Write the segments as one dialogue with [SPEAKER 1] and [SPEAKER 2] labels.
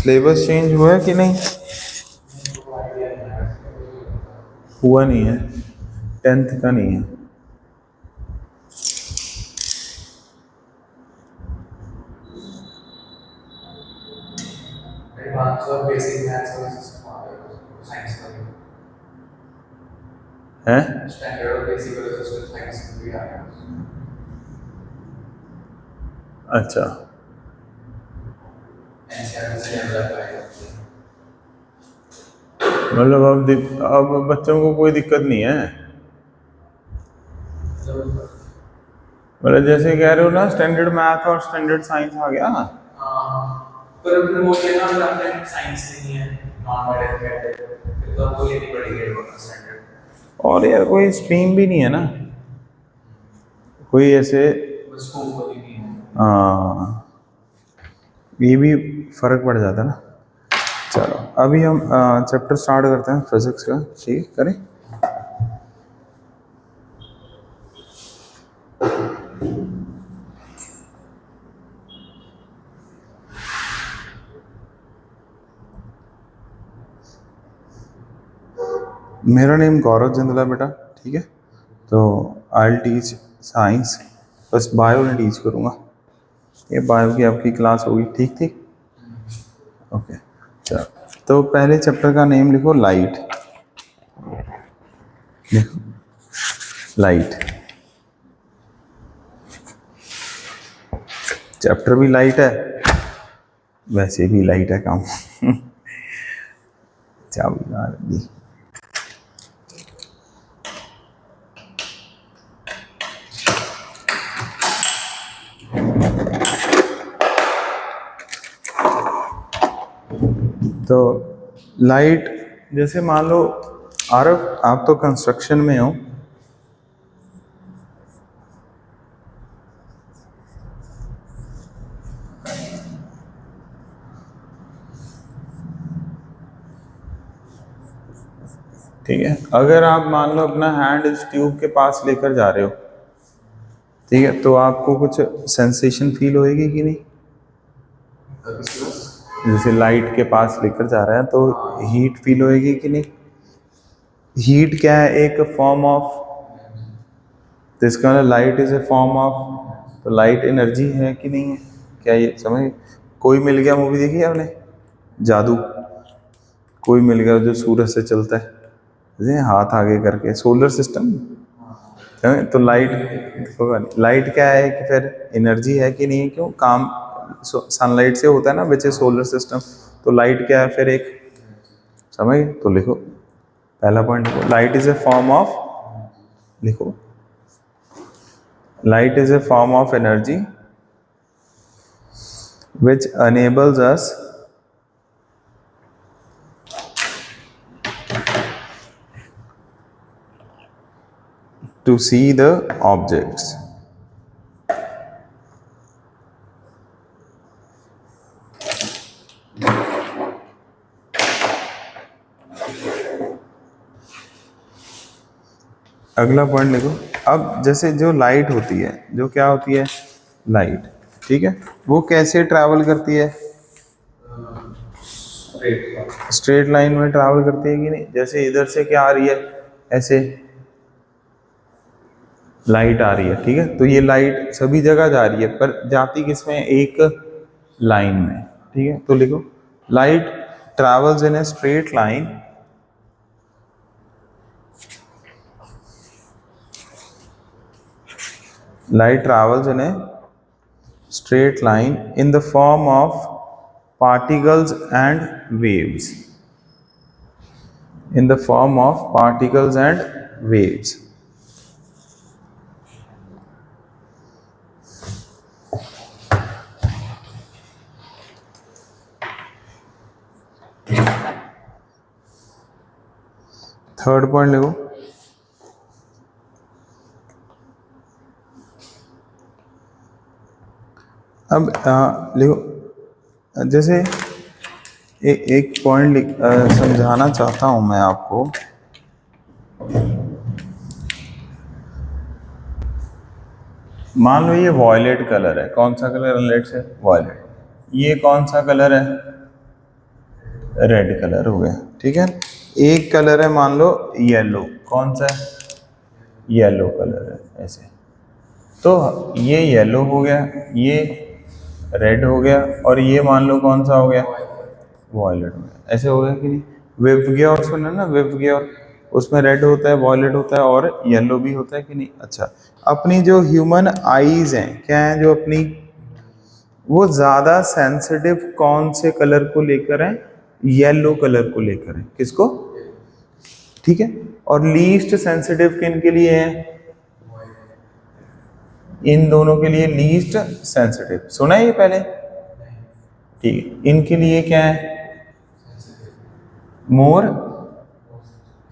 [SPEAKER 1] Syllabus change हुआ है कि नहीं? हुआ नहीं है, 10th का नहीं है।
[SPEAKER 2] बेसिक मैथ्स और साइंस का
[SPEAKER 1] है
[SPEAKER 2] स्टैंडर्ड और बेसिक और साइंस भी आ रहा है।
[SPEAKER 1] अच्छा,
[SPEAKER 2] एनसीईआरटी से डेवलप है।
[SPEAKER 1] मतलब अब बच्चों को कोई दिक्कत नहीं है। मतलब जैसे कह रहे हो ना, स्टैंडर्ड मैथ और स्टैंडर्ड साइंस आ गया।
[SPEAKER 2] पर फिर वो ये ना, अगर आपने साइंस नहीं है, नॉन मेडिकल, फिर तो आपको लेनी पड़ेगी स्टैंडर्ड।
[SPEAKER 1] और यार कोई स्ट्रीम भी नहीं है ना, कोई ऐसे।
[SPEAKER 2] स्कोप वाली नहीं है।
[SPEAKER 1] हाँ, ये भी फर्क पड़ जाता है ना। चलो अभी हम चैप्टर स्टार्ट करते हैं फिजिक्स का, ठीक करें। मेरा नेम गौरव जिंदला बेटा, ठीक है। तो आई टीच साइंस, बस बायो नहीं टीच करूँगा। ये बायो की आपकी क्लास होगी, ठीक ठीक। ओके, चलो तो पहले चैप्टर का नेम लिखो लाइट। लिखो लाइट। चैप्टर भी लाइट है, वैसे भी लाइट है काम। चाबी मार दी। तो लाइट, जैसे मान लो आरव, आप तो कंस्ट्रक्शन में हो, ठीक है। अगर आप मान लो अपना हैंड इस ट्यूब के पास लेकर जा रहे हो, ठीक है, तो आपको कुछ सेंसेशन फील होएगी कि नहीं? जैसे लाइट के पास लेकर जा रहे हैं तो हीट फील होएगी कि नहीं? हीट क्या है? एक फॉर्म ऑफ, तो इसका मतलब light is a form of, तो लाइट एनर्जी है कि नहीं है? क्या ये समझ? कोई मिल गया मूवी देखी है आपने, जादू? कोई मिल गया जो सूरज से चलता है, जैसे हाथ आगे करके, सोलर सिस्टम। तो लाइट क्या है कि फिर एनर्जी है कि नहीं? क्यों काम सनलाइट से होता है ना, विच इज सोलर सिस्टम। तो लाइट क्या है फिर? एक, समझ? तो लिखो पहला पॉइंट, लिखो light is a form of, लिखो light is a form of energy which enables us to see the objects. अगला पॉइंट लिखो। अब जैसे जो लाइट होती है, जो क्या होती है? लाइट, ठीक है। वो कैसे ट्रैवल करती है? स्ट्रेट लाइन में ट्रैवल करती है कि नहीं? जैसे इधर से क्या आ रही है, ऐसे लाइट आ रही है, ठीक है। तो ये लाइट सभी जगह जा रही है, पर जाती किस में? एक लाइन में, ठीक है। तो लिखो light travels in a straight line, light travels in a straight line in the form of particles and waves, in the form of particles and waves. Third point लिखो, अब लिखो जैसे एक पॉइंट समझाना चाहता हूं मैं आपको। मान लो ये वॉयलेट कलर है, कौन सा कलर है? Let's say violet. ये कौन सा कलर है? रेड कलर हो गया, ठीक है। एक कलर है मान लो येलो, कौन सा है, येलो कलर है ऐसे, तो ये येलो हो गया, ये रेड हो गया, और ये मान लो कौन सा हो गया, वॉयलेट हो गया। ऐसे हो गया कि नहीं। विवग्योर सुना ना, विवग्योर, उसमें रेड होता है, वॉयलेट होता है और येलो भी होता है कि नहीं। अच्छा, अपनी जो ह्यूमन आईज हैं क्या है, जो अपनी, वो ज्यादा सेंसिटिव कौन से कलर को लेकर है, येलो कलर को लेकर है, किसको, ठीक है। और लीस्ट सेंसिटिव किन के लिए है, इन दोनों के लिए लीस्ट सेंसिटिव, सुना है ये पहले, ठीक है। इनके लिए क्या है, मोर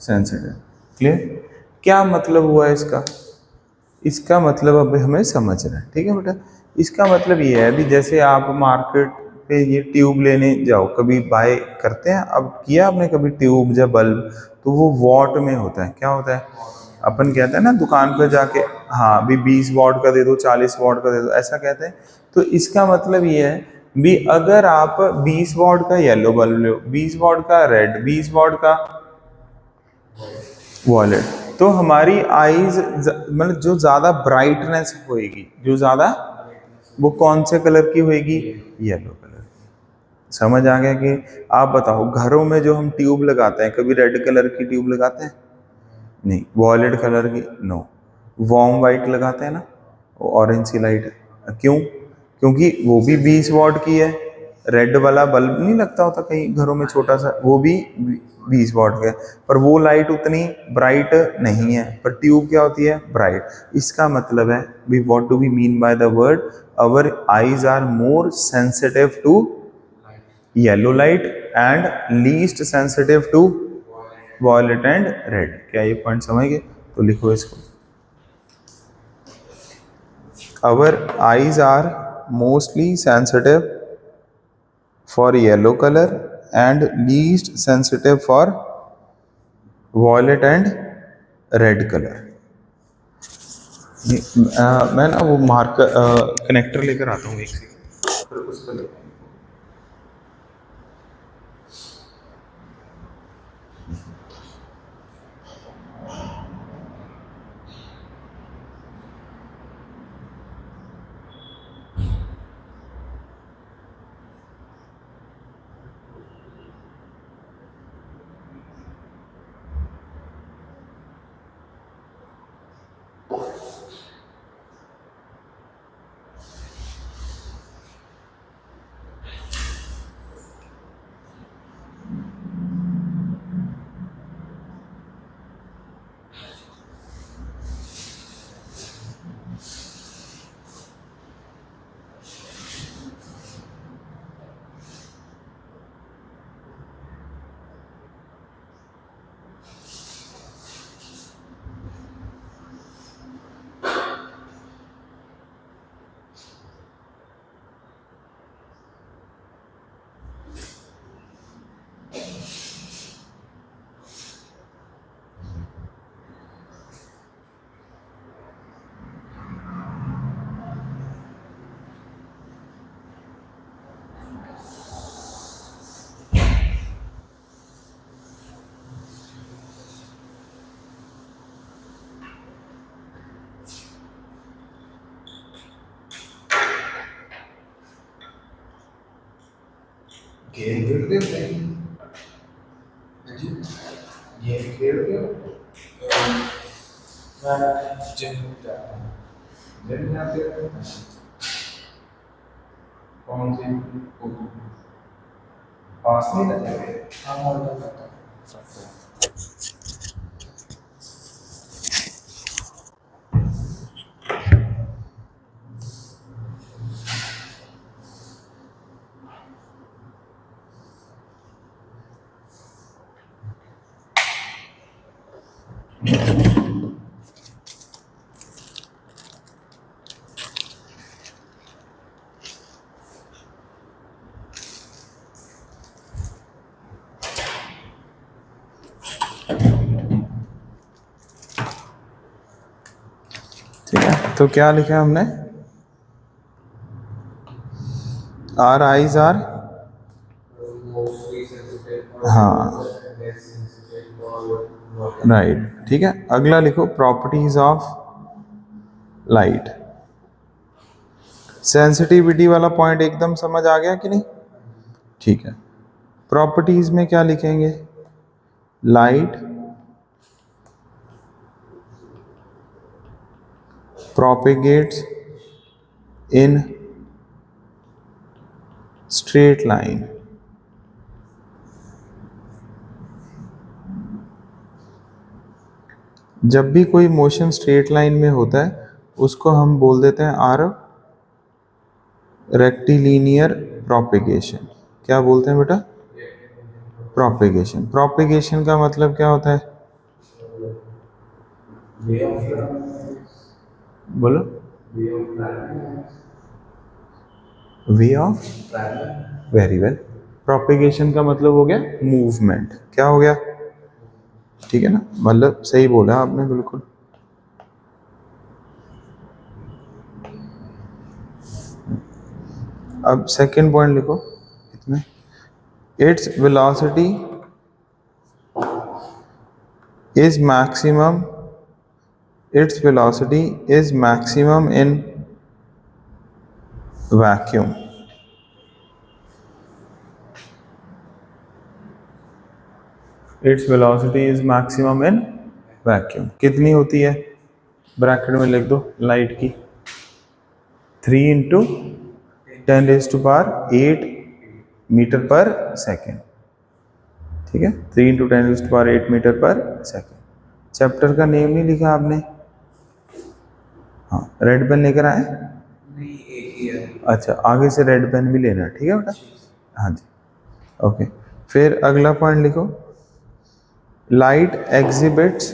[SPEAKER 1] सेंसिटिव। क्लियर, क्या मतलब हुआ इसका, इसका मतलब अब हमें समझना है, ठीक है बेटा। इसका मतलब ये है, अभी जैसे आप मार्केट पे ये ट्यूब लेने जाओ, कभी बाय करते हैं, अब किया आपने कभी ट्यूब या बल्ब, तो वो वॉट में होता है, क्या होता है, अपन कहते हैं ना दुकान पर जाके, हाँ भी 20 वॉट का दे दो, 40 वॉट का दे दो, ऐसा कहते हैं। तो इसका मतलब ये है भी, अगर आप 20 वॉट का येलो बल्ब लो, 20 वॉट का रेड, 20 वॉट का वॉलेट, तो हमारी आईज मतलब जो ज़्यादा ब्राइटनेस होएगी, जो ज़्यादा, वो कौन से कलर की होएगी, येलो कलर की। समझ आ गया कि, आप बताओ घरों में जो हम ट्यूब लगाते हैं, कभी रेड कलर की ट्यूब लगाते हैं, नहीं, वॉलेट कलर की, नो, वार्म वाइट लगाते हैं ना, ऑरेंज सी लाइट, क्यों, क्योंकि वो भी 20 वॉट की है। रेड वाला बल्ब नहीं लगता होता कहीं घरों में छोटा सा, वो भी 20 वॉट का है, पर वो लाइट उतनी ब्राइट नहीं है, पर ट्यूब क्या होती है, ब्राइट। इसका मतलब है भी, what do we mean by the word, our eyes are more sensitive to yellow light and least sensitive to violet and red. क्या ये पॉइंट समझ गए, तो लिखो इसको, our eyes are mostly sensitive for yellow color and least sensitive for violet and red color। मैं ना वो मार्कर कनेक्टर लेकर आता हूँ एक सेकंड, फिर उस पर लिखूंगा। गेम खेलते हो जी, गेम खेलते हो, मैं जिम जाता हूँ, जिम जाते हो, कौन सी, पास नहीं रहते, हाँ मॉडल करता हूँ। ठीक है, तो क्या लिखा है हमने, आर आईज आर हाँ राइट, ठीक है। अगला लिखो प्रॉपर्टीज ऑफ लाइट। सेंसिटिविटी वाला पॉइंट एकदम समझ आ गया कि नहीं? ठीक है। प्रॉपर्टीज में क्या लिखेंगे? Light propagates in straight line. जब भी कोई मोशन स्ट्रेट लाइन में होता है उसको हम बोल देते हैं आर रेक्टिलिनियर प्रोपेगेशन। क्या बोलते हैं बेटा? प्रोपेगेशन। प्रोपेगेशन का मतलब क्या होता है? बोलो। Way of, very well. Propagation का मतलब हो गया मूवमेंट। क्या हो गया? ठीक है ना, मतलब सही बोला आपने बिल्कुल। अब सेकंड पॉइंट लिखो इसमें, its velocity is maximum, its velocity is maximum in vacuum. Its velocity is maximum in vacuum. कितनी होती है? ब्रैकेट में लिख दो लाइट की, 3 इंटू 10⁸ मीटर पर सेकेंड। ठीक है, 3 इंटू 10⁸ मीटर पर सेकेंड। चैप्टर का नेम नहीं लिखा आपने? हाँ, रेड पेन लेकर आए?
[SPEAKER 2] नहीं, एक ही है।
[SPEAKER 1] अच्छा, आगे से रेड पेन भी लेना है, ठीक है बेटा? हाँ जी, ओके। फिर अगला पॉइंट लिखो, light exhibits,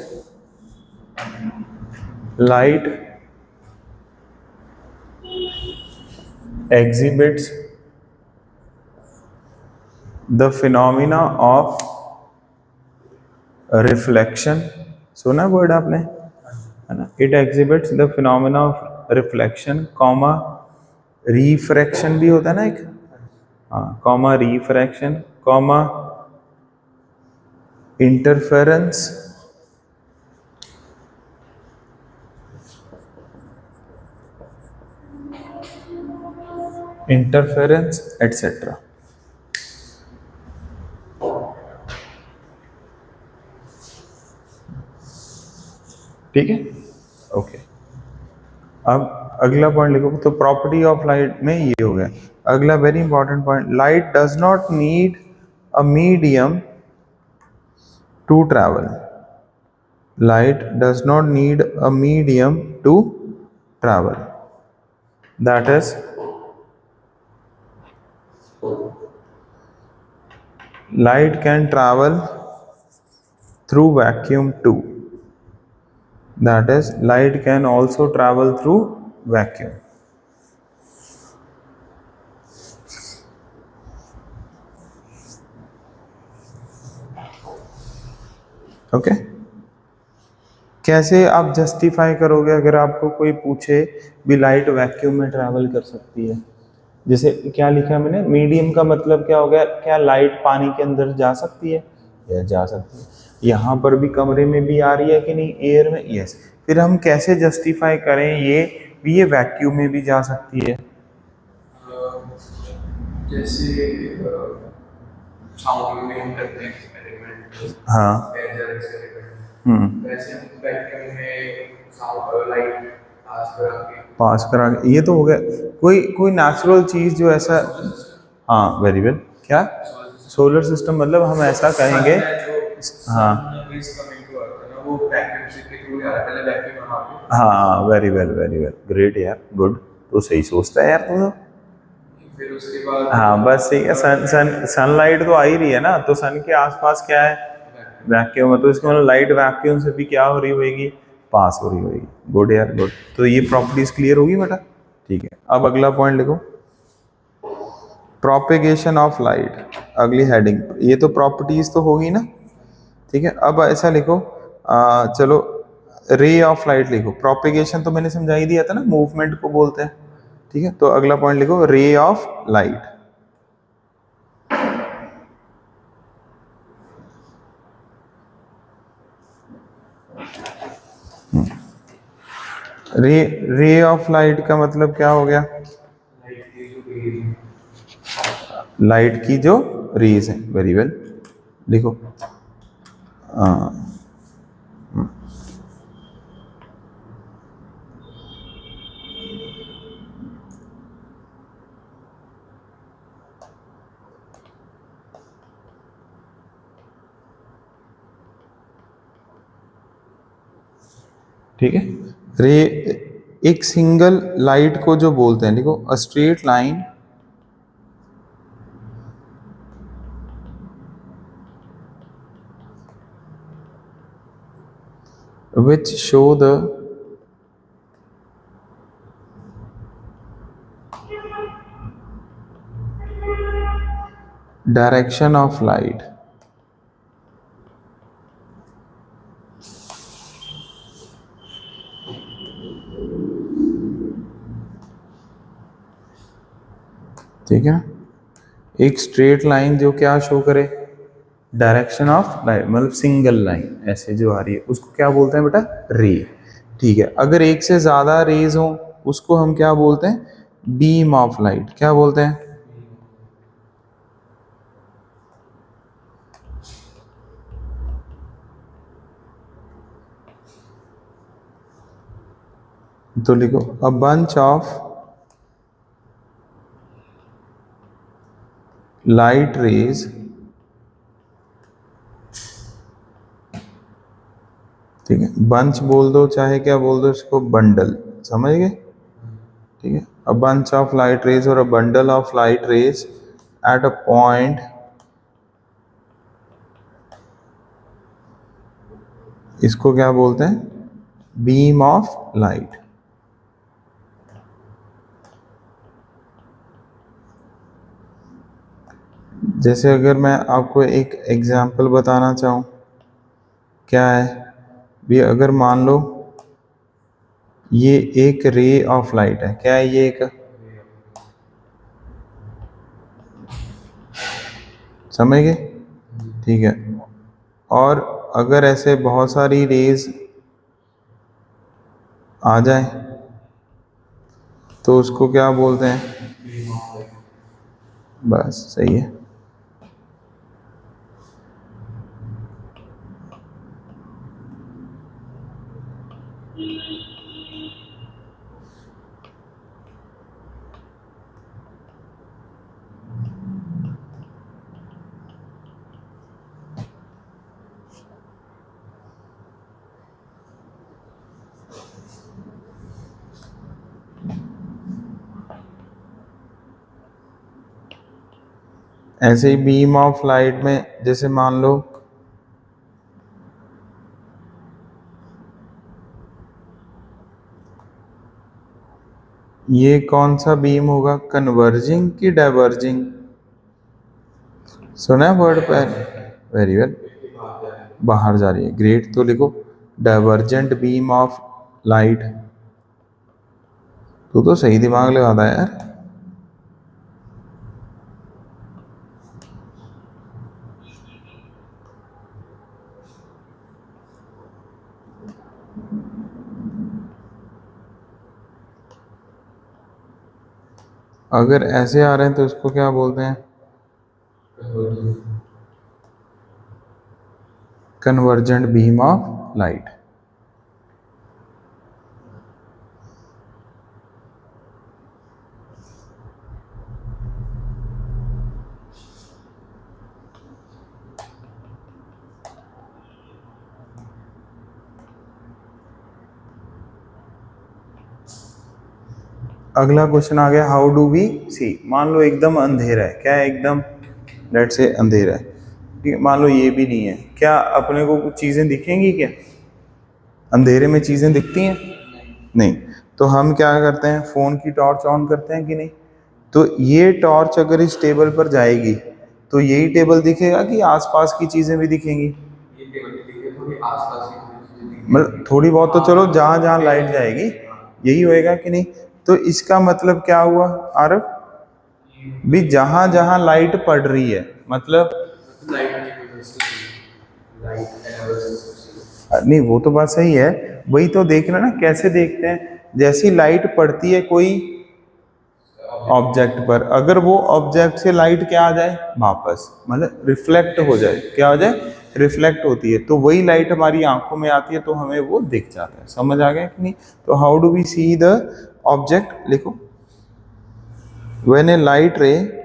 [SPEAKER 1] light exhibits the phenomena of reflection. सुना वर्ड आपने, है ना? It exhibits the phenomena of reflection, comma refraction भी होता है ना एक, हाँ, comma refraction, comma interference, interference etcetera. ठीक है, ओके। अब अगला पॉइंट लिखो, तो प्रॉपर्टी ऑफ लाइट में ये हो गया। अगला very important point, light does not need a medium to travel. Light does not need a medium to travel, that is light can travel through vacuum too, that is light can also travel through vacuum. Okay, कैसे आप justify करोगे अगर आपको कोई पूछे भी light vacuum में travel कर सकती है? जैसे क्या लिखा है मैंने, मीडियम का मतलब क्या हो गया? क्या लाइट पानी के अंदर जा सकती है? या जा सकती है। यहाँ पर भी कमरे में भी आ रही है कि नहीं, एयर में? यस। फिर हम कैसे जस्टिफाई करें ये भी ये वैक्यूम में भी जा सकती है?
[SPEAKER 2] जैसे साउंड में हम करते हैं एक्सपेरिमेंट,
[SPEAKER 1] हाँ,
[SPEAKER 2] लेजर एक्सपेरिमेंट, वैसे हम वैक्यूम में साउंड लाइट
[SPEAKER 1] पास करा के, ये तो हो गया कोई कोई नेचुरल चीज जो ऐसा। हाँ, वेरी वेल। क्या? सोलर सिस्टम, मतलब हम ऐसा कहेंगे, हाँ हाँ, very well very well, great यार, गुड। तो सही सोचता है यार तू तो।
[SPEAKER 2] फिर उसके बाद
[SPEAKER 1] हाँ बस ठीक है, सनलाइट तो आ ही रही है ना, तो सन के आसपास क्या है? वैक्यूम है, तो इसका मतलब लाइट वैक्यूम से भी क्या हो रही होगी? पास हो रही होगी। गुड यार, गुड। तो ये प्रॉपर्टीज क्लियर होगी बेटा? ठीक है। अब अगला पॉइंट लिखो, प्रोपेगेशन ऑफ लाइट। अगली हेडिंग, ये तो प्रॉपर्टीज तो होगी ना, ठीक है। अब ऐसा लिखो, चलो रे ऑफ लाइट लिखो। प्रोपेगेशन तो मैंने समझा ही दिया था ना, मूवमेंट को बोलते हैं, ठीक है। तो अगला पॉइंट लिखो, रे ऑफ लाइट। रे रे ऑफ लाइट का मतलब क्या हो गया?
[SPEAKER 2] लाइट की जो रेज,
[SPEAKER 1] लाइट की जो रेज है, वेरी वेल, लिखो। हाँ, ठीक है। रे, एक सिंगल लाइट को जो बोलते हैं, लिखो, a straight line which show the direction of light। ठीक है, एक स्ट्रेट लाइन जो क्या शो करे, डायरेक्शन ऑफ लाइट, मतलब सिंगल लाइन ऐसे जो आ रही है उसको क्या बोलते हैं बेटा? रे। ठीक है, अगर एक से ज्यादा रेज हो उसको हम क्या बोलते हैं? Beam of light. क्या बोलते हैं? तो लिखो, अ बंच ऑफ लाइट रेज ठीक है, बंच बोल दो चाहे क्या बोल दो, इसको बंडल, समझ गए? ठीक है, a bunch of light rays और a bundle of light rays at a point, इसको क्या बोलते हैं? Beam of light. जैसे अगर मैं आपको एक एग्जाम्पल बताना चाहूँ, क्या है भी, अगर मान लो ये एक रे ऑफ लाइट है, क्या है ये? एक, समझ गए? ठीक है, और अगर ऐसे बहुत सारी रेज आ जाए तो उसको क्या बोलते हैं?
[SPEAKER 2] Beam of light.
[SPEAKER 1] बस सही है। ऐसे ही बीम ऑफ लाइट में जैसे मान लो ये कौन सा बीम होगा, कन्वर्जिंग की डाइवर्जिंग? सुना है वर्ड पे? वेरी वेल, बाहर जा रही है, ग्रेट। तो लिखो, डाइवर्जेंट बीम ऑफ लाइट। तू तो सही दिमाग लगाता है यार। अगर ऐसे आ रहे हैं तो इसको क्या बोलते हैं? Convergent beam of light. अगला क्वेश्चन आ गया, हाउ डू वी सी। मान लो एकदम अंधेरा है, क्या है? एकदम, लेट से अंधेरा है, ठीक है, मान लो ये भी नहीं है, क्या अपने को कुछ चीजें दिखेंगी क्या? अंधेरे में चीजें दिखती हैं? नहीं। तो हम क्या करते हैं, फोन की टॉर्च ऑन करते हैं कि नहीं? तो ये टॉर्च अगर इस टेबल पर जाएगी तो यही टेबल दिखेगा कि आसपास की चीजें भी दिखेंगी?
[SPEAKER 2] ये टेबल दिख रही है, थोड़ी आसपास की थोड़ी चीजें दिख रही
[SPEAKER 1] मतलब थोड़ी बहुत तो चलो, जहां जहां लाइट जाएगी यही होएगा कि नहीं? तो इसका मतलब क्या हुआ आरव?
[SPEAKER 2] है।
[SPEAKER 1] भी जहां जहां लाइट पड़ रही है, मतलब
[SPEAKER 2] लाइट की वजह से, लाइट एनर्जी से।
[SPEAKER 1] नहीं, वो तो बात सही है, वही तो देख रहे ना कैसे देखते हैं जैसी लाइट पड़ती है कोई ऑब्जेक्ट पर, अगर वो ऑब्जेक्ट से लाइट क्या आ जाए वापस, मतलब रिफ्लेक्ट हो जाए, क्या हो जाए, रिफ्लेक्ट होती है, तो वही लाइट हमारी आंखों में आती है, तो हमें वो दिख जाता है। समझ आ गया कि नहीं? तो how do we see the object, लिखो, when a light ray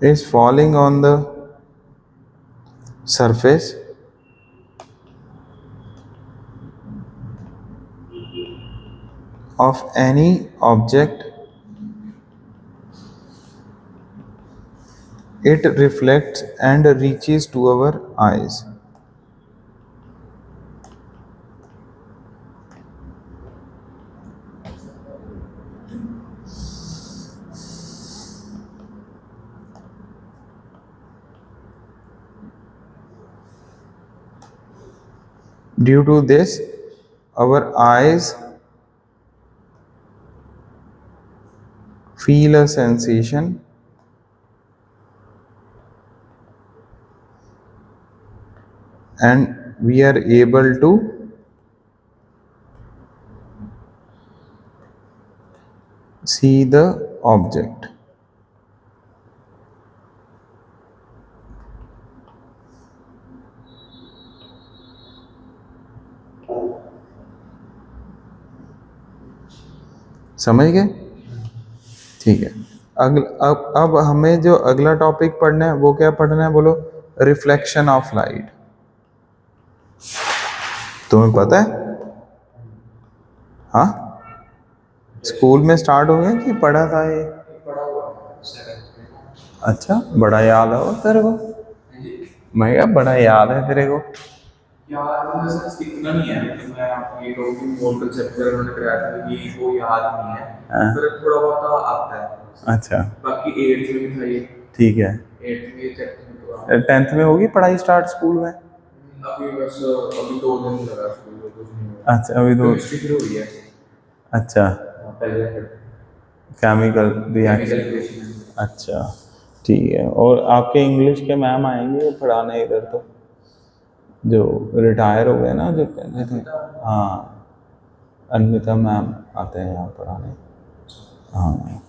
[SPEAKER 1] is falling on the surface of any object, it reflects and reaches to our eyes. Due to this, our eyes feel a sensation and we are able to see the object. समझ गए? ठीक है। अब हमें जो अगला topic पढ़ना है वो क्या पढ़ना है, बोलो, रिफ्लेक्शन ऑफ लाइट। तुम्हें पता है? हाँ, स्कूल में स्टार्ट हो गया कि पढ़ा था ये?
[SPEAKER 2] पढ़ा हुआ है 7th में।
[SPEAKER 1] अच्छा, बड़ा याद है वो तेरे को? मैं क्या, बड़ा याद है तेरे को?
[SPEAKER 2] याद इन द सेंस इतना नहीं है, लेकिन मैं आपको ये कहूँ कि मोर कंसेप्ट अगर उन्होंने कराया था ये वो याद नहीं है,
[SPEAKER 1] हाँ।
[SPEAKER 2] पर थोड़ा बहुत आता है।
[SPEAKER 1] अच्छा,
[SPEAKER 2] बाकी 8th में भी था ये,
[SPEAKER 1] ठीक है।
[SPEAKER 2] 8th में 10th में तो
[SPEAKER 1] 10th में होगी पढ़ाई स्टार्ट स्कूल में?
[SPEAKER 2] अभी बस अभी 2 दिन लगा स्कूल में, कुछ नहीं हुआ।
[SPEAKER 1] अच्छा, अभी तो,
[SPEAKER 2] केमिस्ट्री शुरू हुई है।
[SPEAKER 1] अच्छा,
[SPEAKER 2] पहले
[SPEAKER 1] केमिकल
[SPEAKER 2] केमिकल
[SPEAKER 1] रिएक्शन,
[SPEAKER 2] रिएक्शन।
[SPEAKER 1] अच्छा, ठीक है। और आपके इंग्लिश के मैम आएंगे पढ़ाने इधर, तो जो रिटायर हो गए ना, जो पहले थे, हाँ, अन्विता मैम आते हैं यहाँ पढ़ाने। हाँ,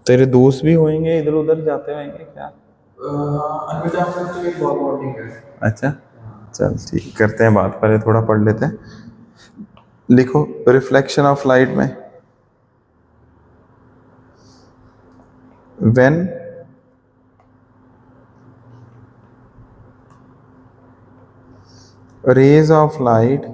[SPEAKER 1] तेरे दोस्त भी होंगे इधर उधर जाते होंगे क्या?
[SPEAKER 2] अन्विता मैम तो एक बहुत बॉन्डिंग है।
[SPEAKER 1] अच्छा, चल ठीक, करते हैं बात, पहले थोड़ा पढ़ लेते हैं। लिखो, रिफ्लेक्शन ऑफ लाइट में, when rays of light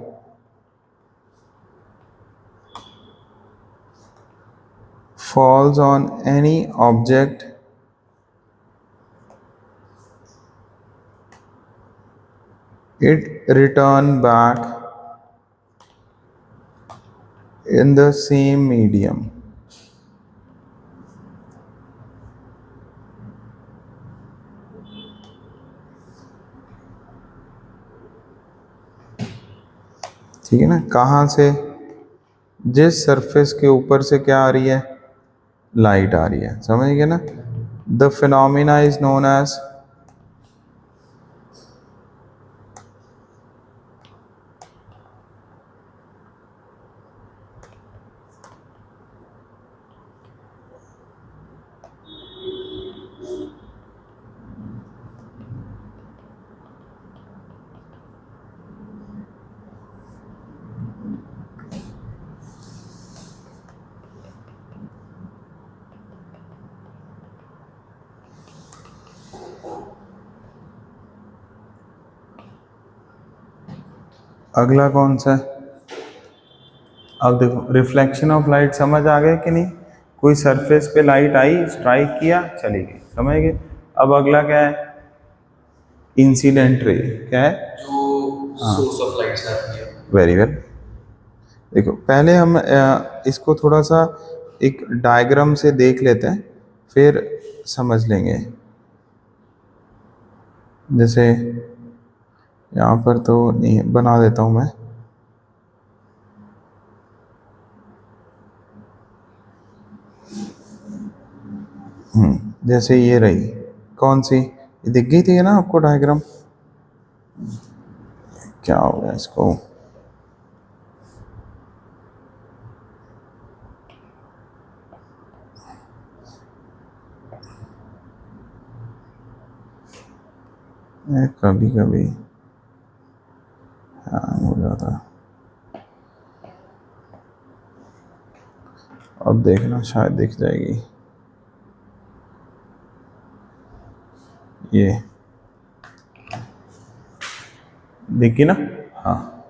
[SPEAKER 1] falls on any object it return back in the same medium. ठीक है ना? कहाँ से? जिस सरफेस के ऊपर से क्या आ रही है, लाइट आ रही है। समझ गए ना? The phenomena is known as अगला कौन सा है? अब देखो, रिफ्लेक्शन ऑफ लाइट समझ आ गया कि नहीं? कोई सरफेस पे लाइट आई, स्ट्राइक किया, चली गई। समझ गए? अब अगला क्या है? Incident ray. क्या है?
[SPEAKER 2] जो सोर्स ऑफ लाइट से आती है।
[SPEAKER 1] Very well. देखो, पहले हम इसको थोड़ा सा एक डायग्राम से देख लेते हैं, फिर समझ लेंगे। जैसे यहाँ पर तो नहीं, बना देता हूँ मैं। जैसे ये रही, कौन सी, ये दिख गई थी ना आपको डायग्राम? क्या हो गया इसको? कभी कभी हैंग हो जाता है। अब देखना, शायद दिख जाएगी। ये दिखी ना? हाँ,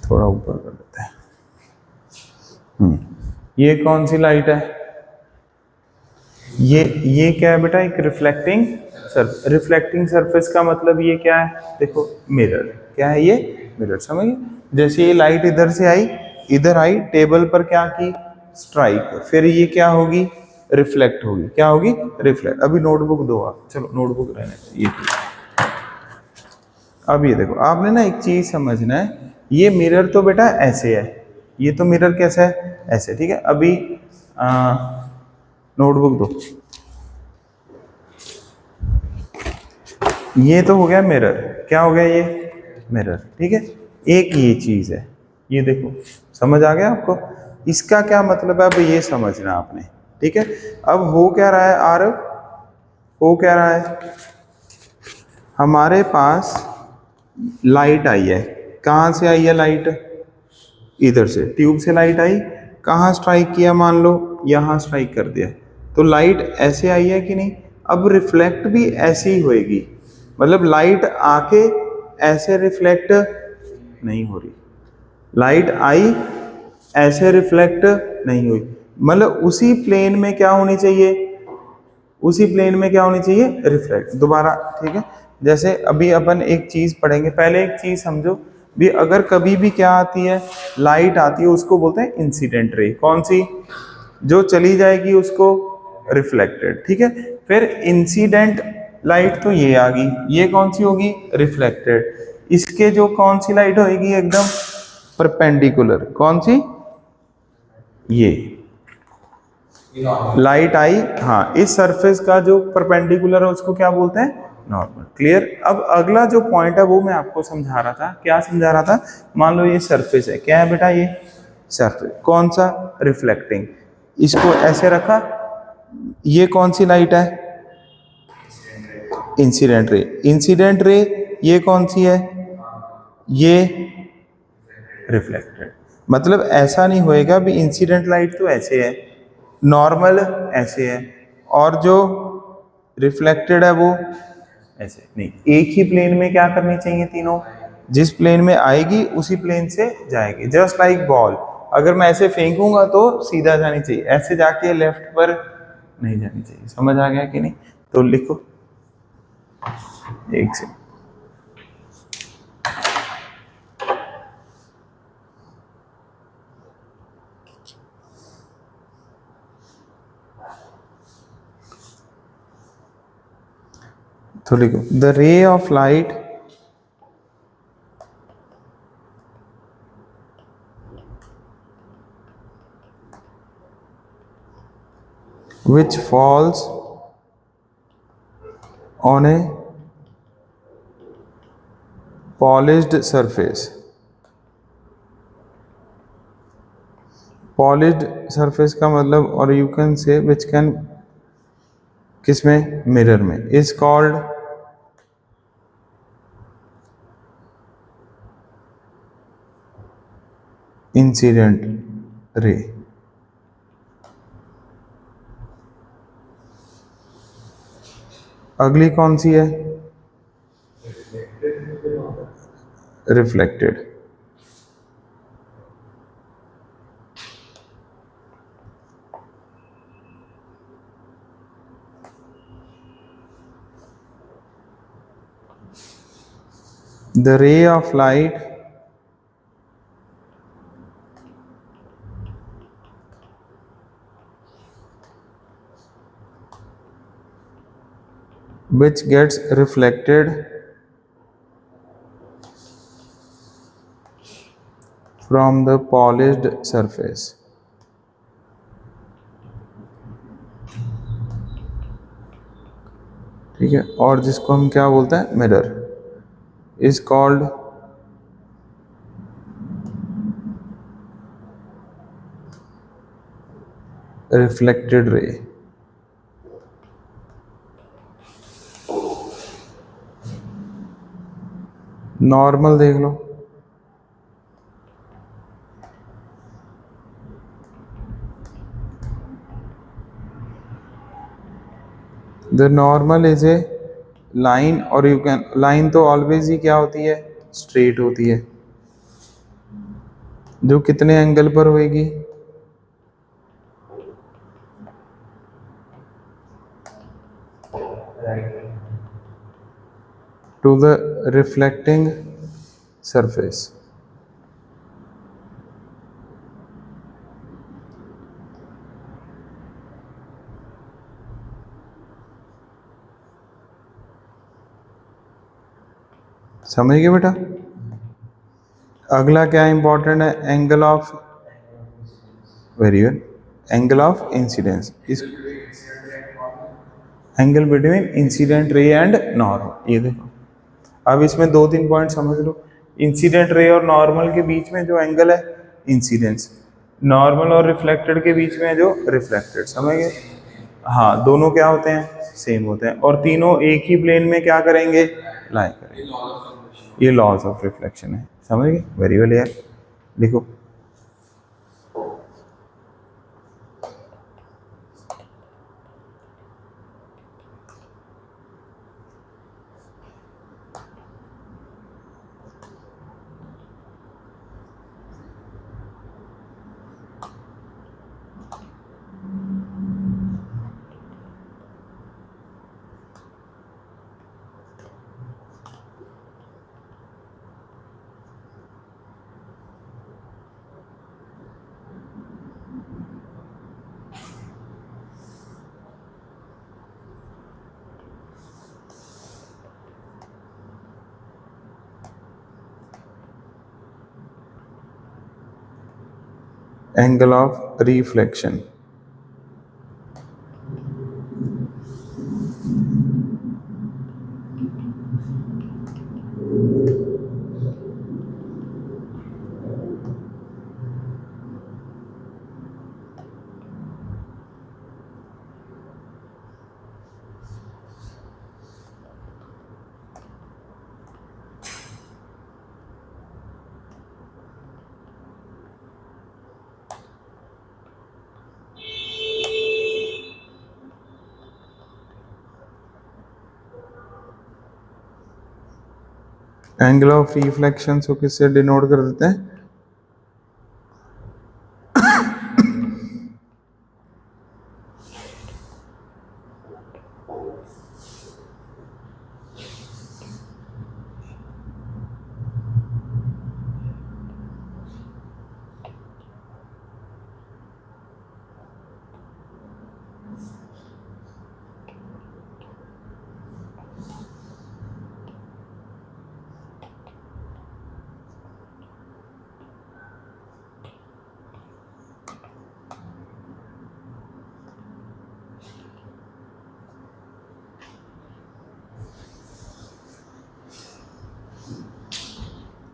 [SPEAKER 1] थोड़ा ऊपर कर लेते हैं। ये कौन सी लाइट है? ये क्या है बेटा? एक रिफ्लेक्टिंग सरफेस का मतलब ये क्या है? देखो, मिरर। क्या है ये? मिरर। समझ गए? जैसे ये लाइट इधर से आई, इधर आई, टेबल पर क्या की? स्ट्राइक। फिर ये क्या होगी? रिफ्लेक्ट होगी। क्या होगी? रिफ्लेक्ट। अभी नोटबुक दो आप, चलो नोटबुक रहने ये। अब ये देखो, आपने ना एक चीज समझना है, ये मिरर तो बेटा ऐसे है, ये तो मिरर कैसा है? ऐसे। ठीक है, अभी नोटबुक दो। ये तो हो गया मिरर। क्या हो गया ये? मिरर। ठीक है, एक ये चीज है, ये देखो, समझ आ गया आपको? इसका क्या मतलब है, अब ये समझना आपने। ठीक है, अब हो क्या रहा है आरव? हो क्या रहा है? हमारे पास लाइट आई है। कहाँ से आई है लाइट? इधर से, ट्यूब से लाइट आई। कहाँ स्ट्राइक किया? मान लो यहाँ स्ट्राइक कर दिया, तो लाइट ऐसे आई है कि नहीं? अब रिफ्लेक्ट भी ऐसे ही होएगी, मतलब लाइट आके ऐसे रिफ्लेक्ट नहीं हो रही, लाइट आई ऐसे रिफ्लेक्ट नहीं हुई, मतलब उसी प्लेन में क्या होनी चाहिए? उसी प्लेन में क्या होनी चाहिए? रिफ्लेक्ट। दोबारा, ठीक है, जैसे अभी अपन एक चीज पढ़ेंगे, पहले एक चीज समझो भी, अगर कभी भी क्या आती है, लाइट आती है, उसको बोलते हैं इंसिडेंट रे। कौन सी? जो चली जाएगी उसको रिफ्लेक्टेड। ठीक है, फिर इंसिडेंट लाइट तो ये आ गई, ये कौन सी होगी? रिफ्लेक्टेड। इसके जो कौन सी लाइट होगी? एकदम परपेंडिकुलर। कौन सी? ये लाइट आई, हाँ, इस सरफेस का जो परपेंडिकुलर है उसको क्या बोलते हैं? नॉर्मल। क्लियर? अब अगला जो पॉइंट है वो मैं आपको समझा रहा था। क्या समझा रहा था? मान लो ये सरफेस है, क्या है बेटा? ये सरफेस कौन सा? रिफ्लेक्टिंग। इसको ऐसे रखा, ये कौन सी लाइट है? Incident ray. इंसिडेंट रे ये कौन सी है? ये रिफ्लेक्टेड। मतलब ऐसा नहीं होएगा भी इंसिडेंट लाइट तो ऐसे है, नॉर्मल ऐसे है, और जो रिफ्लेक्टेड है वो ऐसे नहीं। एक ही प्लेन में क्या करनी चाहिए तीनों? जिस प्लेन में आएगी उसी प्लेन से जाएगी। जस्ट लाइक बॉल, अगर मैं ऐसे फेंकूंगा तो सीधा जानी चाहिए, ऐसे जाके लेफ्ट पर नहीं जानी चाहिए। समझ आ गया कि नहीं? तो लिखो एक से। तो लिखो, the ray of light which falls on a polished surface. Polished surface का मतलब, और you can say which can, किसमें? मिरर में, is called इंसिडेंट रे। अगली कौन सी है? Reflected. The ray of light which gets reflected from the polished surface. ठीक है, और जिसको हम क्या बोलते हैं, mirror, is called reflected ray. Normal देख लो, the normal is a line, और यू कैन, लाइन तो ऑलवेज ही क्या होती है, स्ट्रेट होती है, जो कितने एंगल पर होएगी, टू द रिफ्लेक्टिंग सरफेस। समझ गए बेटा। अगला क्या इंपॉर्टेंट है, angle of, very good, angle of incidence, is angle between incident ray and normal. ये देखो, अब इसमें दो तीन पॉइंट समझ लो। इंसिडेंट रे और नॉर्मल के बीच में जो एंगल है, इंसिडेंस, नॉर्मल और रिफ्लेक्टेड के बीच में जो रिफ्लेक्टेड, समझ गए। हाँ, दोनों क्या होते हैं, सेम होते हैं, और तीनों एक ही प्लेन में क्या करेंगे, लाई करेंगे। ये लॉज ऑफ रिफ्लेक्शन है, समझ गए, वेरी वेल यार। लिखो, angle of reflection, angle of reflection को किससे डिनोट कर देते हैं,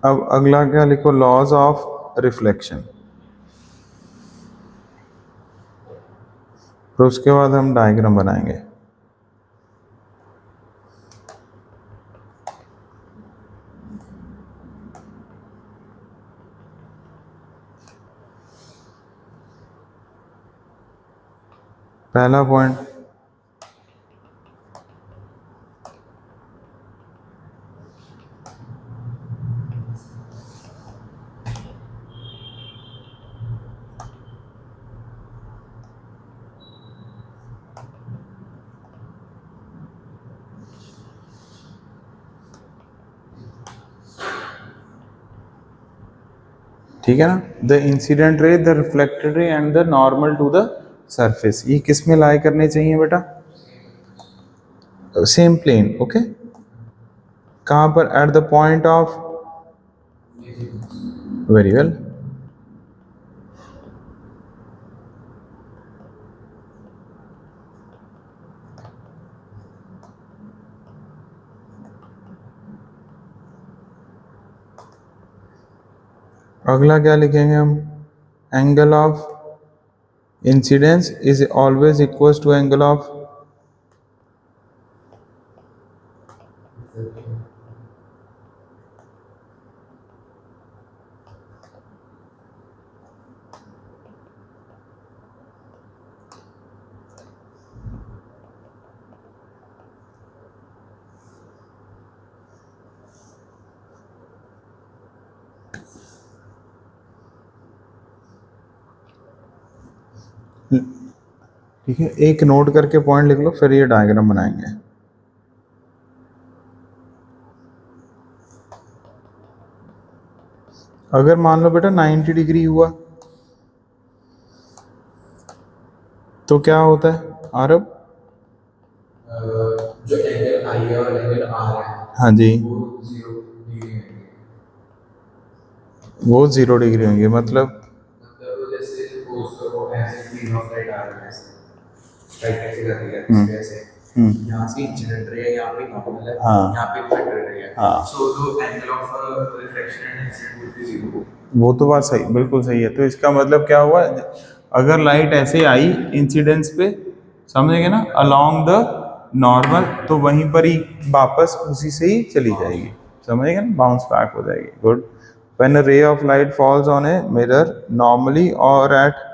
[SPEAKER 1] अब अगला क्या लिखो, लॉज ऑफ रिफ्लेक्शन। फिर उसके बाद हम डायग्राम बनाएंगे। पहला पॉइंट, ठीक है ना, the incident ray, the reflected ray and the normal to the surface, ये किस में लाई करने चाहिए बेटा, सेम प्लेन, ओके। कहाँ पर, at the point of, very well, अगला क्या लिखेंगे हम? Angle of incidence is always equal to angle of ठीक है, एक नोट करके पॉइंट लिख लो, फिर ये डायग्राम बनाएंगे। अगर मान लो बेटा 90 डिग्री हुआ तो क्या होता है आरब?
[SPEAKER 2] जो एंगल आई है और एंगल आर है
[SPEAKER 1] हाँ जी,
[SPEAKER 2] वो 0 डिग्री है।
[SPEAKER 1] वो 0 डिग्री होंगे, मतलब
[SPEAKER 2] जैसे सपोज करो ऐसे बीम ऑफ लाइट आ रही है, लाइट कैसे कर रही है इस वजह से यहाँ से इंसिडेंट रे है, यहाँ पे नॉर्मल है,
[SPEAKER 1] हाँ।
[SPEAKER 2] यहाँ पे रिफ्लेक्टेड रे है।
[SPEAKER 1] हाँ।
[SPEAKER 2] So the angle of reflection and incident would be 0।
[SPEAKER 1] वो तो बात सही, बिल्कुल सही है। तो इसका मतलब क्या हुआ, अगर लाइट ऐसे आई इंसिडेंस पे, समझेंगे ना, अलोंग द नॉर्मल, तो वहीं पर ही वापस उसी से ही चली जाएगी, समझेंगे ना, बाउंस बैक हो जाएगी। Good. When a ray of light falls on a mirror normally और एट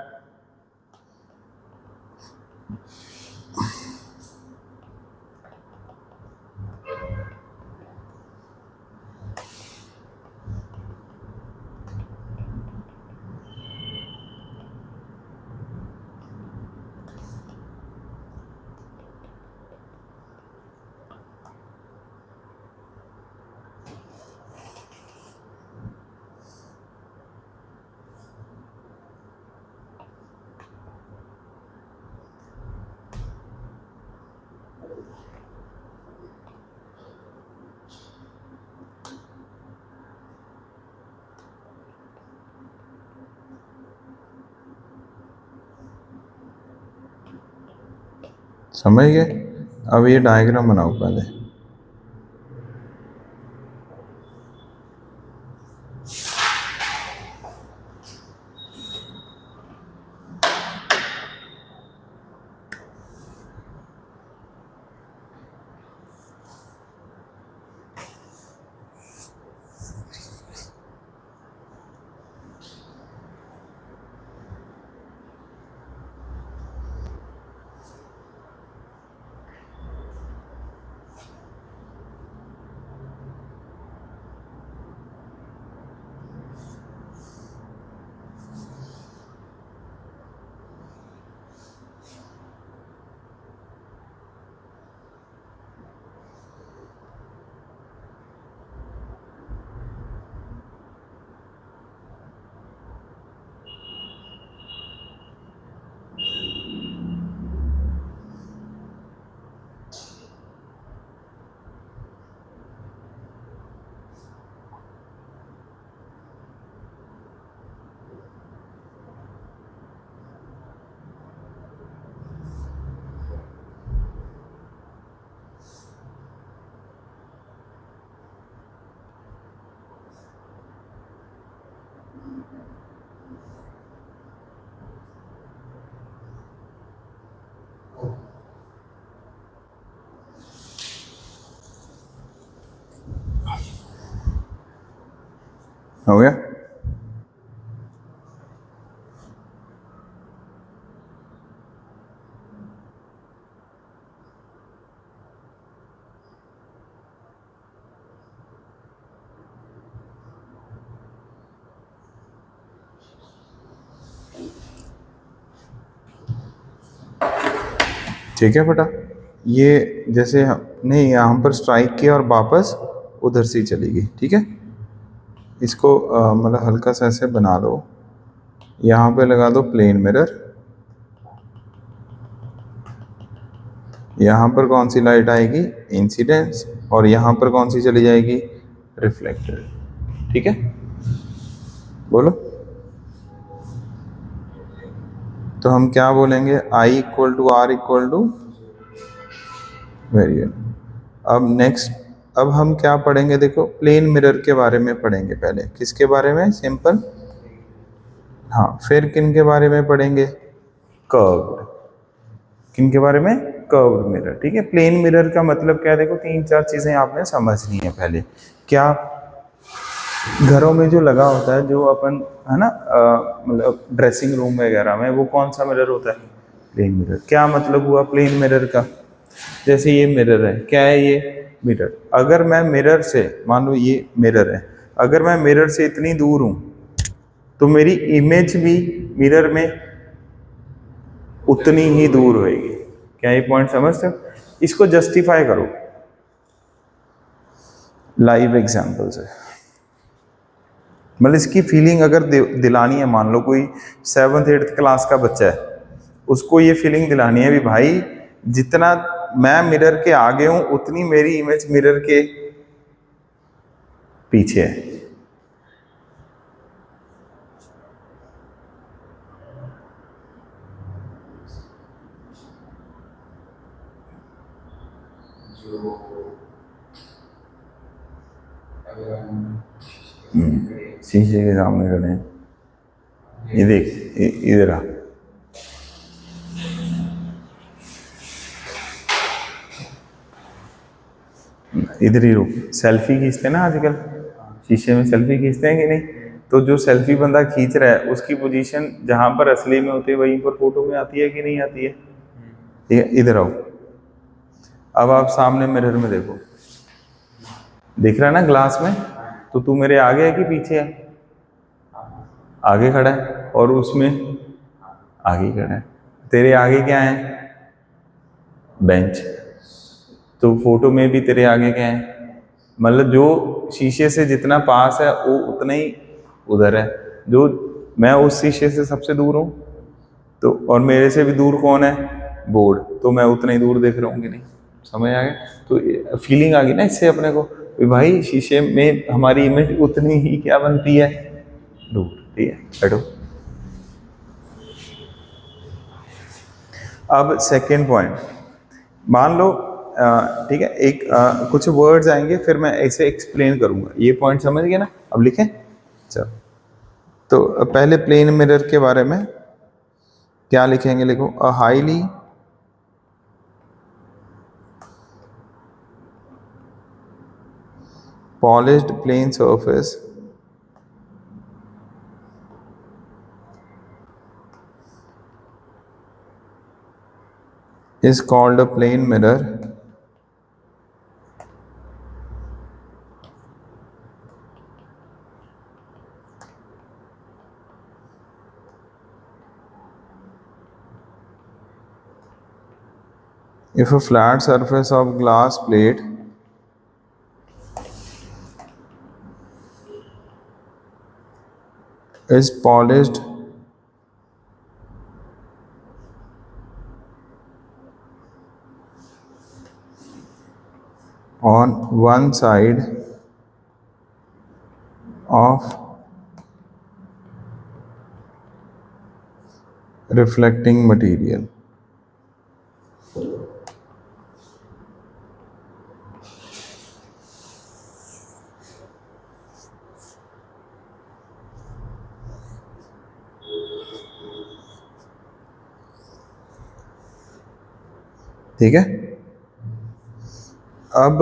[SPEAKER 1] समझ गए? अब ये डायग्राम बनाओ पहले। हो गया? ठीक है बेटा, ये जैसे हमने यहाँ पर स्ट्राइक किया और वापस उधर से ही चली गई, ठीक है। इसको मतलब हल्का सा ऐसे बना लो, यहाँ पे लगा दो प्लेन मिरर, यहाँ पर कौन सी लाइट आएगी, इंसिडेंस, और यहाँ पर कौन सी चली जाएगी, रिफ्लेक्टेड, ठीक है। बोलो, तो हम क्या बोलेंगे, I equal to R equal to, very good. अब नेक्स्ट, अब हम क्या पढ़ेंगे, देखो प्लेन मिरर के बारे में पढ़ेंगे। पहले किसके बारे में, सिंपल हाँ, फिर किन के बारे में पढ़ेंगे? कर्व्ड। किन के बारे में? Curved mirror. ठीक है, प्लेन मिरर का मतलब क्या है? देखो, तीन चार चीजें आपने समझनी है पहले। क्या? घरों में जो लगा होता है, जो अपन, है ना, मतलब ड्रेसिंग रूम वगैरह में, वो कौन सा मिरर होता है? Plane mirror. क्या मतलब हुआ प्लेन मिरर का? जैसे ये मिरर है, क्या है ये? मिरर। अगर मैं मिरर से, मान लो ये मिरर है, अगर मैं मिरर से इतनी दूर हूं तो मेरी इमेज भी मिरर में उतनी ही दूर होएगी। क्या ये पॉइंट समझते हो? इसको जस्टिफाई करो लाइव एग्जांपल से। मतलब इसकी फीलिंग अगर दिलानी है, मान लो कोई 7th 8th क्लास का बच्चा है, उसको ये फीलिंग दिलानी है भी भाई, जितना मैं मिरर के आगे हूं उतनी मेरी इमेज मिरर के पीछे है।
[SPEAKER 2] जो अगर हम
[SPEAKER 1] शीशे के सामने खड़े हैं, ये देख, इधर आ, इधर ही रुक। सेल्फी खींचते हैं ना आजकल, शीशे में सेल्फी खींचते हैं कि नहीं? तो जो सेल्फी बंदा खींच रहा है उसकी पोजीशन जहां पर असली में होती है वहीं पर फोटो में आती है कि नहीं आती है? ठीक है, इधर आओ। अब आप सामने मिरर में देखो, दिख रहा है ना ग्लास में? तो तू मेरे आगे है कि पीछे है? आगे खड़ा है। और उसमें आगे खड़ा है। तेरे आगे क्या है? बेंच। तो फोटो में भी तेरे आगे क्या है? मतलब जो शीशे से जितना पास है वो उतना ही उधर है। जो मैं उस शीशे से सबसे दूर हूँ, तो और मेरे से भी दूर कौन है? बोर्ड। तो मैं उतना ही दूर देख रहा हूँ कि नहीं? समझ आ गया? तो फीलिंग आ गई ना इससे अपने को कि भाई शीशे में हमारी इमेज उतनी ही क्या बनती है? दूर। ठीक है, बैठो। अब सेकेंड पॉइंट, मान लो ठीक है, एक कुछ वर्ड्स आएंगे, फिर मैं ऐसे एक्सप्लेन करूंगा। ये पॉइंट समझ गए ना? अब लिखें। चलो, तो पहले प्लेन मिरर के बारे में क्या लिखेंगे? लिखो, a highly polished plane surface is called a plane mirror if a flat surface of glass plate is polished on one side of reflecting material. ठीक है, अब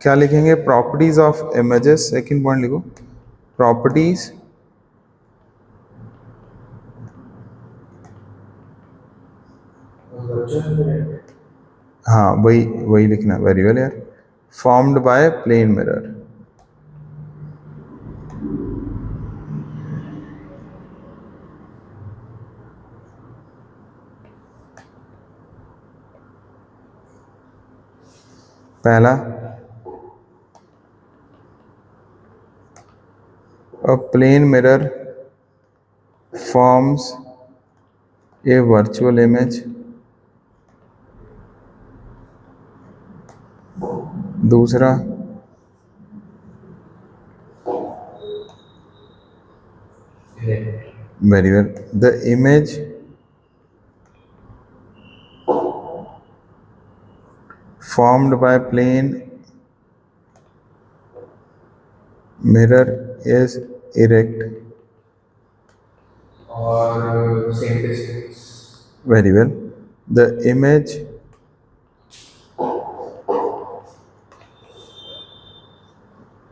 [SPEAKER 1] क्या लिखेंगे? Properties of images. Second point लिखो, प्रॉपर्टीज हाँ, वही वही लिखना। वेरी वेल यार। Formed by plane mirror. पहला, a plane mirror forms a virtual image. दूसरा, very well, the image formed by plane mirror is erect
[SPEAKER 2] और same distance.
[SPEAKER 1] Very well. The image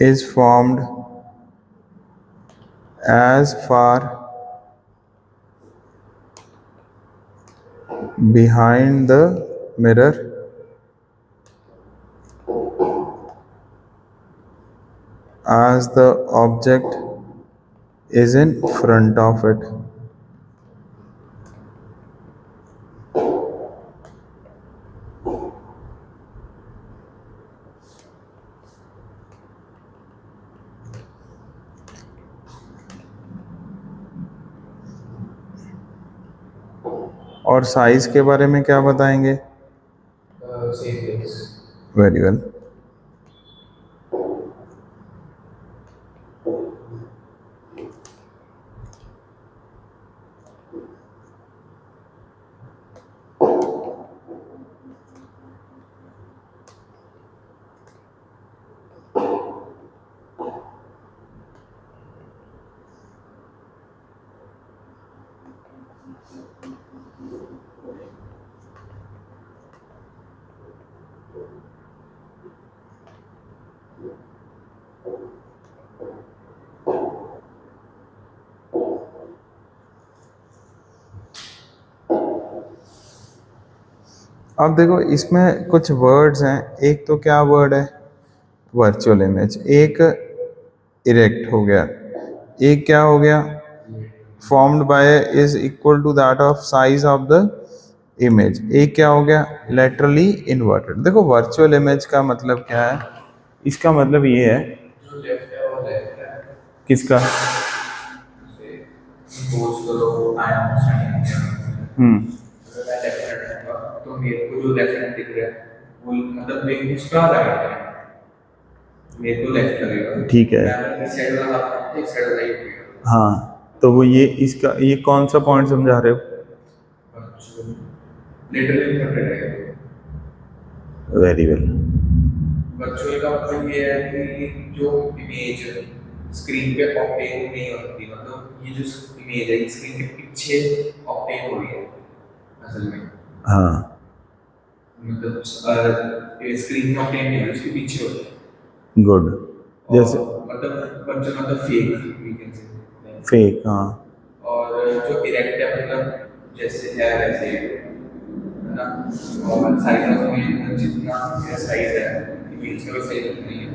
[SPEAKER 1] is formed as far behind the mirror as the object is in front of it. और size के बारे में क्या बताएंगे?
[SPEAKER 2] Same things.
[SPEAKER 1] Very well. अब देखो इसमें कुछ वर्ड्स हैं। एक तो क्या वर्ड है? Virtual image. एक इरेक्ट हो गया। एक क्या हो गया? Formed by is equal to that of size of the image. एक क्या हो गया? Laterally inverted. देखो वर्चुअल इमेज का मतलब क्या है? इसका मतलब ये है,
[SPEAKER 2] जो लेफ्ट है वो लेफ्ट है।
[SPEAKER 1] किसका?
[SPEAKER 2] सपोज करो आई एम स्टैंडिंग, अगर मैं लेफ्ट हैंड रहूंगा तो मेरे को जो लेफ्ट हैंड दिख रहा है वो मतलब मेरे को उसका राइट है, मेरे को लेफ्ट लगेगा।
[SPEAKER 1] ठीक है।
[SPEAKER 2] मैं अगर इस साइड वाला हाथ एक साइड राइट होगा।
[SPEAKER 1] हाँ, तो वो ये इसका ये कौन सा पॉइंट समझा रहे हो?
[SPEAKER 2] लिटरली इन्वर्टेड है।
[SPEAKER 1] Very well.
[SPEAKER 2] वर्चुअल का मतलब ये है कि जो इमेज स्क्रीन पे ऑब्टेन नहीं होती, मतलब ये जो इमेज है स्क्रीन के पीछे ऑब्टेन हो रही है असल में।
[SPEAKER 1] हाँ,
[SPEAKER 2] मतलब स्क्रीन में ऑब्टेन नहीं हो रही, उसके पीछे होती है।
[SPEAKER 1] गुड। जैसे
[SPEAKER 2] मतलब वर्चुअल मतलब fake, we can say
[SPEAKER 1] fake. हाँ,
[SPEAKER 2] और जो इरेक्ट है मतलब जैसे है वैसे है ना। और साइज ऑफ में जितना साइज है इमेज का साइज नहीं है।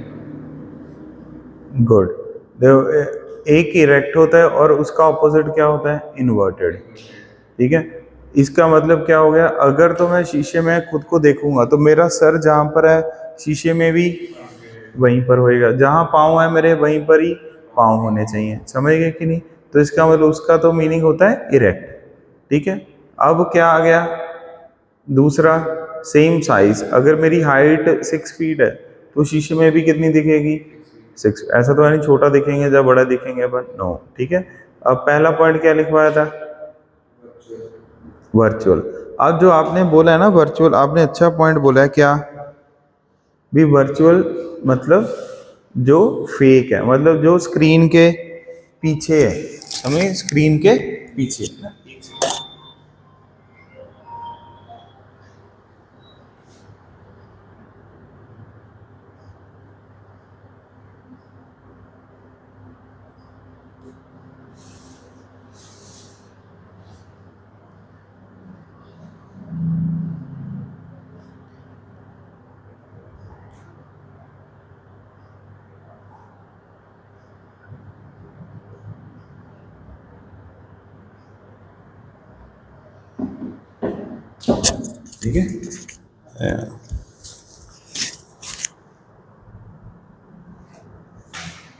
[SPEAKER 1] गुड। देखो एक इरेक्ट होता है और उसका ऑपोजिट क्या होता है? इन्वर्टेड। ठीक है। इसका मतलब क्या हो गया? अगर तो मैं शीशे में खुद को देखूंगा तो मेरा सर जहाँ पर है शीशे में भी वहीं पर होएगा, जहाँ पाँव है मेरे वहीं पर ही पाँव होने चाहिए। समझ गए कि नहीं? तो इसका मतलब उसका तो मीनिंग होता है इरेक्ट। ठीक है। अब क्या आ गया दूसरा? Same size. अगर मेरी हाइट 6 फीट है तो शीशे में भी कितनी दिखेगी? 6। ऐसा तो है नहीं छोटा दिखेंगे जब बड़ा दिखेंगे अपन, नो। ठीक है। अब पहला पॉइंट क्या लिखवाया था? वर्चुअल। अब जो आपने बोला है ना वर्चुअल, आपने अच्छा पॉइंट बोला है। क्या भी वर्चुअल मतलब जो फेक है, मतलब जो स्क्रीन के पीछे है। समझे? स्क्रीन के पीछे। ठीक है।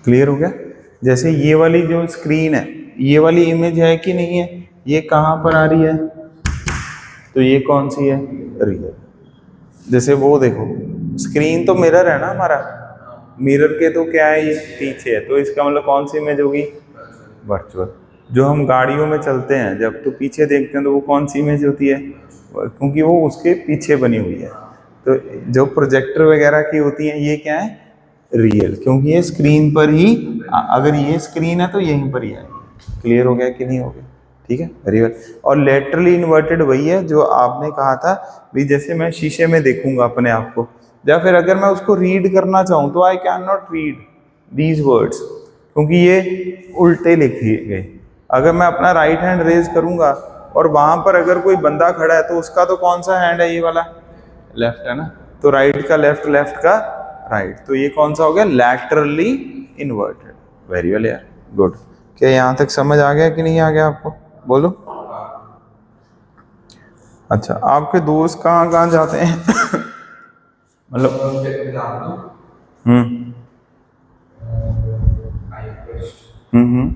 [SPEAKER 1] क्लियर हो गया? जैसे ये वाली जो स्क्रीन है, ये वाली इमेज है कि नहीं है? ये कहाँ पर आ रही है? तो ये कौन सी है? रियल। जैसे वो देखो, स्क्रीन तो मिरर है ना हमारा, मिरर के तो क्या है, ये पीछे है, तो इसका मतलब कौन सी इमेज होगी? वर्चुअल। जो हम गाड़ियों में चलते हैं जब तो पीछे देखते हैं तो वो कौन सी इमेज होती है? क्योंकि वो उसके पीछे बनी हुई है। तो जो प्रोजेक्टर वगैरह की होती है ये क्या है? रियल, क्योंकि ये स्क्रीन पर ही, अगर ये स्क्रीन है तो यहीं पर ही है। क्लियर हो गया कि नहीं हो गया? ठीक है, वेरी वेल। और लेटरली इन्वर्टेड वही है जो आपने कहा था भी, जैसे मैं शीशे में देखूंगा अपने आप को, या फिर अगर मैं उसको रीड करना चाहूँ तो I can not read these words, क्योंकि ये उल्टे लिखे गए। अगर मैं अपना राइट हैंड रेज करूंगा और वहां पर अगर कोई बंदा खड़ा है तो उसका तो कौन सा हैंड है, ये वाला लेफ्ट है ना, तो राइट का लेफ्ट, लेफ्ट का राइट, तो ये कौन सा हो गया, लैटरली इन्वर्टेड। वेरी वेल यार, गुड। क्या यहाँ तक समझ आ गया कि नहीं आ गया आपको, बोलो। अच्छा, आपके दोस्त कहाँ कहाँ जाते हैं मतलब
[SPEAKER 2] एग्जाम दो,
[SPEAKER 1] हम्म
[SPEAKER 2] आई फर्स्ट,
[SPEAKER 1] हम्म